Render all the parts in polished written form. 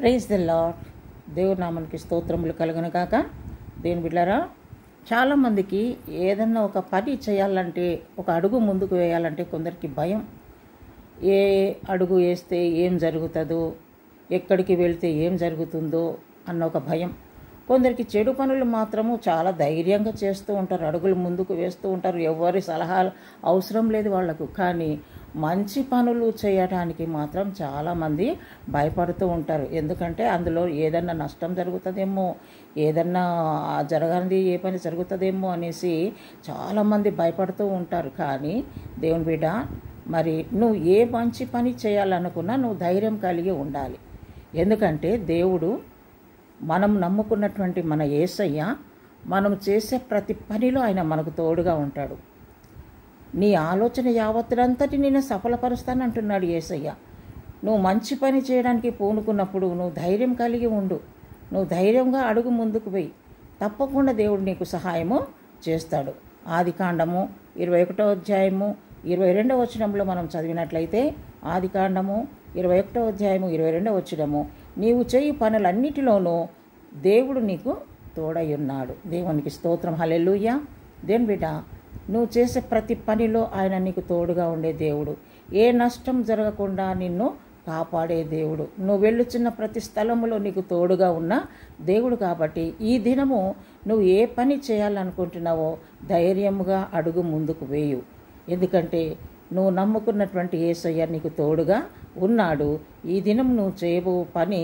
Praise the lord. దేవుని నామానికి స్తోత్రములు కలుగును గాక. దేవుని బిడ్డలారా, చాలామందికి ఏదన్నా ఒక పని చేయాలంటే, ఒక అడుగు ముందుకు వేయాలంటే కొందరికి భయం. ఏ అడుగు వేస్తే ఏం జరుగుతుందో, ఎక్కడికి వెళ్తే ఏం జరుగుతుందో అన్న ఒక భయం. కొందరికి చెడు పనులు మాత్రము చాలా ధైర్యంగా చేస్తూ ఉంటారు, అడుగులు ముందుకు వేస్తూ ఉంటారు, ఎవరి సలహాలు అవసరం లేదు వాళ్లకు. కానీ మంచి పనులు చేయడానికి మాత్రం చాలామంది భయపడుతూ ఉంటారు. ఎందుకంటే అందులో ఏదన్నా నష్టం జరుగుతుందేమో, ఏదన్నా జరగనిది ఏ పని జరుగుతుందేమో అనేసి చాలామంది భయపడుతూ ఉంటారు. కానీ దేవుని బిడ్డ, మరి నువ్వు ఏ మంచి పని చేయాలనుకున్నా నువ్వు ధైర్యం కలిగి ఉండాలి. ఎందుకంటే దేవుడు, మనం నమ్ముకున్నటువంటి మన యేసయ్య, మనం చేసే ప్రతి పనిలో ఆయన మనకు తోడుగా ఉంటాడు. నీ ఆలోచన యావత్తునంతటి నేను సఫలపరుస్తానంటున్నాడు యేసయ్య. నువ్వు మంచి పని చేయడానికి పూనుకున్నప్పుడు నువ్వు ధైర్యం కలిగి ఉండు. నువ్వు ధైర్యంగా అడుగు ముందుకు వెయ్యి. తప్పకుండా దేవుడు నీకు సహాయము చేస్తాడు. ఆదికాండము 21వ అధ్యాయము 22వ వచనంలో మనం చదివినట్లయితే, ఆదికాండము 21వ అధ్యాయము 22వ వచనము, నీవు చేయు పనులన్నిటిలోనూ దేవుడు నీకు తోడై ఉన్నాడు. దేవునికి స్తోత్రం. హల్లెలూయా. దేవుని బిడ్డ, నువ్వు చేసే ప్రతి పనిలో ఆయన నీకు తోడుగా ఉండే దేవుడు. ఏ నష్టం జరగకుండా నిన్ను కాపాడే దేవుడు. నువ్వు వెళ్ళుచున్న ప్రతి స్థలములో నీకు తోడుగా ఉన్న దేవుడు. కాబట్టి ఈ దినము నువ్వు ఏ పని చేయాలనుకుంటున్నావో ధైర్యముగా అడుగు ముందుకు వేయు. ఎందుకంటే నువ్వు నమ్ముకున్నటువంటి యేసయ్య నీకు తోడుగా ఉన్నాడు. ఈ దినం నువ్వు చేయబో పని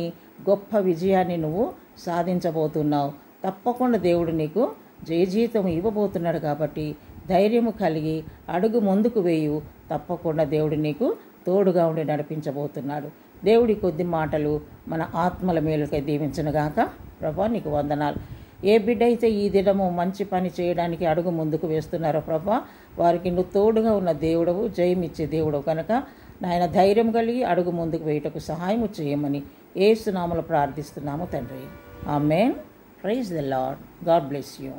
గొప్ప విజయాన్ని నువ్వు సాధించబోతున్నావు. తప్పకుండా దేవుడు నీకు జయజీతం ఇవ్వబోతున్నాడు. కాబట్టి ధైర్యము కలిగి అడుగు ముందుకు వేయు. తప్పకుండా దేవుడు నీకు తోడుగా ఉండి నడిపించబోతున్నాడు. దేవుడి కొద్ది మాటలు మన ఆత్మల మేలుకై దీవించునుగాక. ప్రభా, నీకు వందనాలు. ఏ బిడ్డ అయితే ఈ దినము మంచి పని చేయడానికి అడుగు ముందుకు వేస్తున్నారో ప్రభా, వారికి నువ్వు తోడుగా ఉన్న దేవుడవు, జయమిచ్చే దేవుడవు కనుక నాయన ధైర్యం కలిగి అడుగు ముందుకు వేయటకు సహాయము చేయమని యేసు నామములో ప్రార్థిస్తున్నాము తండ్రి. Amen. Praise the lord. God bless you.